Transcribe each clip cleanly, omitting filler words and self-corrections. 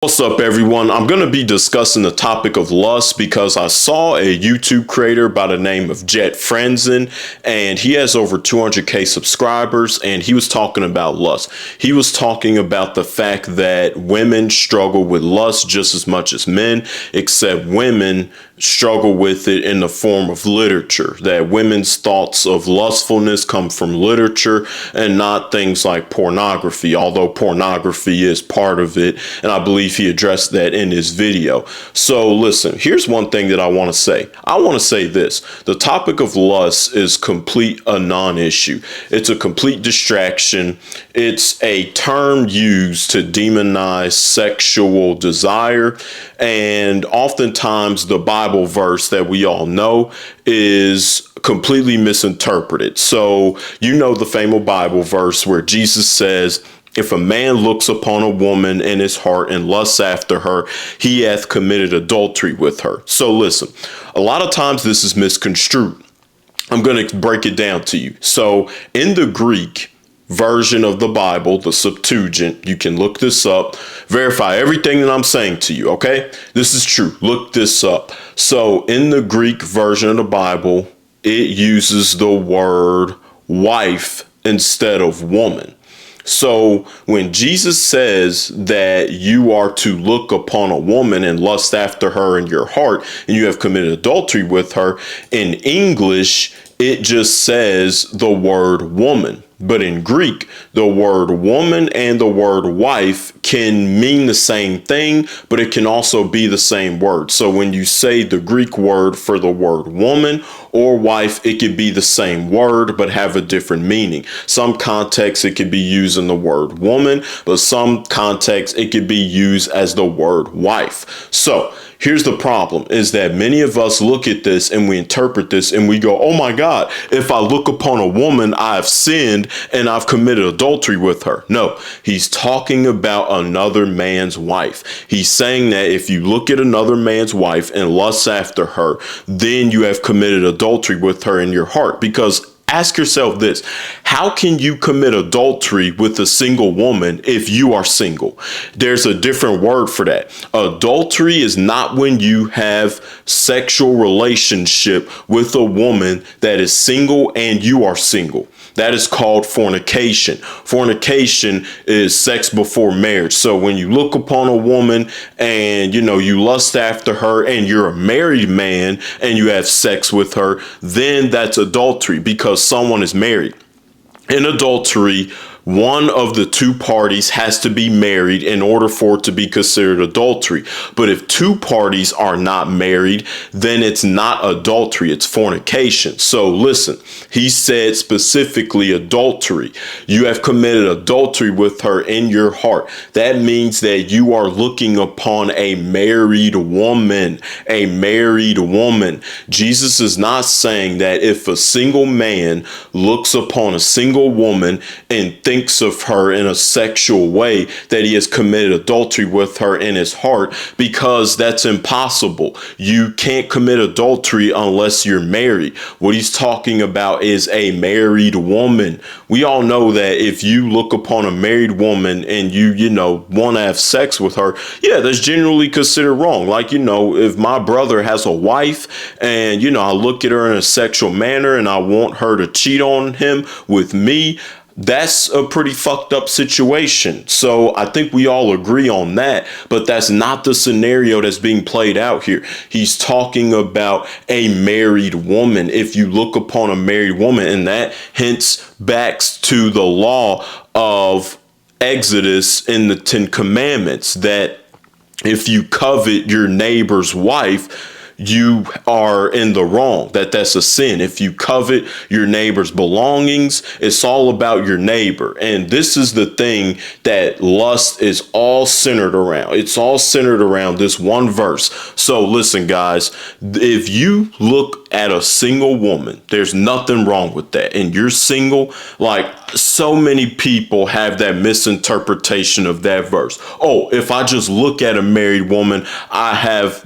What's up, everyone? I'm going to be discussing the topic of lust because I saw a YouTube creator by the name of Jet Frenzen, and he has over 200k subscribers, and he was talking about lust. He was talking about the fact that women struggle with lust just as much as men, except women struggle with it in the form of literature, that women's thoughts of lustfulness come from literature and not things like pornography, although pornography is part of it, and I believe he addressed that in his video. So listen, here's one thing that I want to say. I want to say this: the topic of lust is a non-issue. It's a complete distraction. It's a term used to demonize sexual desire, and oftentimes the Bible verse that we all know is completely misinterpreted. So you know the famous Bible verse where Jesus says, "If a man looks upon a woman in his heart and lusts after her, he hath committed adultery with her." So listen, a lot of times this is misconstrued. I'm going to break it down to you. So in the Greek version of the Bible, the Septuagint, you can look this up, verify everything that I'm saying to you, okay? This is true. Look this up. So in the Greek version of the Bible, it uses the word wife instead of woman. So when Jesus says that you are to look upon a woman and lust after her in your heart, and you have committed adultery with her, in English, it just says the word woman. But in Greek, the word woman and the word wife can mean the same thing, but it can also be the same word. So when you say the Greek word for the word woman or wife, it could be the same word, but have a different meaning. Some contexts, it could be using the word woman, but some contexts, it could be used as the word wife. So here's the problem, is that many of us look at this and we interpret this and we go, oh my God, if I look upon a woman, I've sinned and I've committed adultery with her. No, he's talking about another man's wife. He's saying that if you look at another man's wife and lust after her, then you have committed adultery with her in your heart. Because ask yourself this: how can you commit adultery with a single woman if you are single? There's a different word for that. Adultery is not when you have sexual relationship with a woman that is single and you are single. That is called fornication. Fornication is sex before marriage. So when you look upon a woman and, you lust after her and you're a married man and you have sex with her, then that's adultery because someone is married. In adultery, one of the two parties has to be married in order for it to be considered adultery. But if two parties are not married, then it's not adultery, it's fornication. So listen, he said specifically adultery. You have committed adultery with her in your heart. That means that you are looking upon a married woman, a married woman. Jesus is not saying that if a single man looks upon a single woman and thinks of her in a sexual way, that he has committed adultery with her in his heart, because that's impossible. You can't commit adultery unless you're married. What he's talking about is a married woman. We all know that if you look upon a married woman and you want to have sex with her, yeah, that's generally considered wrong. Like, if my brother has a wife and, I look at her in a sexual manner and I want her to cheat on him with me, that's a pretty fucked up situation. So I think we all agree on that, but that's not the scenario that's being played out here. He's talking about a married woman. If you look upon a married woman, and that hints back to the law of Exodus in the 10 Commandments, that if you covet your neighbor's wife, you are in the wrong, that's a sin. If you covet your neighbor's belongings, it's all about your neighbor. And this is the thing that lust is all centered around. It's all centered around this one verse. So listen, guys, if you look at a single woman, there's nothing wrong with that. And you're single, like so many people have that misinterpretation of that verse. Oh, if I just look at a married woman, I have,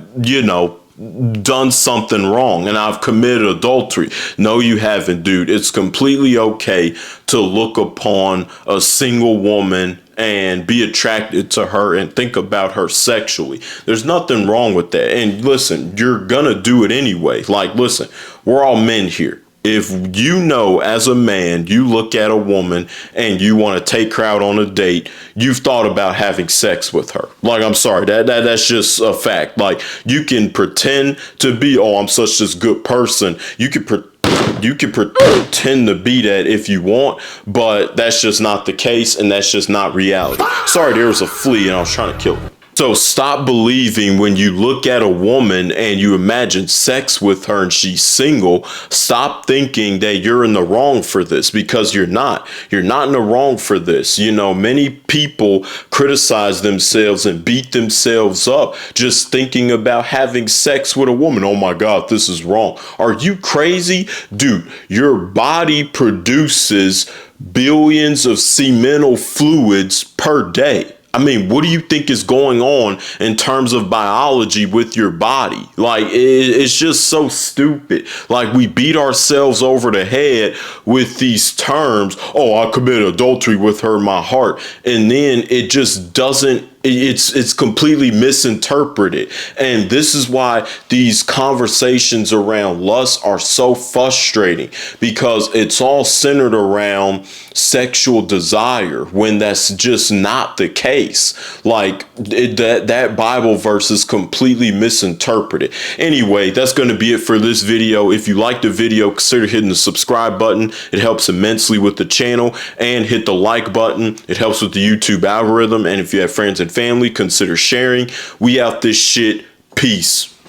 done something wrong and I've committed adultery. No, you haven't, dude. It's completely okay to look upon a single woman and be attracted to her and think about her sexually. There's nothing wrong with that. And listen, you're gonna do it anyway. Like, listen, we're all men here. If you know as a man, you look at a woman and you want to take her out on a date, you've thought about having sex with her. Like, I'm sorry, that's just a fact. Like, you can pretend to be, oh, I'm such this good person. You can pretend to be that if you want, but that's just not the case, and that's just not reality. Sorry, there was a flea and I was trying to kill it. So stop believing when you look at a woman and you imagine sex with her and she's single. Stop thinking that you're in the wrong for this, because you're not. You're not in the wrong for this. You know, many people criticize themselves and beat themselves up just thinking about having sex with a woman. Oh my God, this is wrong. Are you crazy? Dude, your body produces billions of seminal fluids per day. I mean, what do you think is going on in terms of biology with your body? Like, it's just so stupid. Like, we beat ourselves over the head with these terms. Oh, I committed adultery with her in my heart. And then it just doesn't. It's completely misinterpreted. And this is why these conversations around lust are so frustrating, because it's all centered around sexual desire when that's just not the case. Like, that Bible verse is completely misinterpreted. Anyway, that's going to be it for this video. If you like the video, consider hitting the subscribe button. It helps immensely with the channel. And hit the like button. It helps with the YouTube algorithm. And if you have friends and family, consider sharing. We out this shit. Peace.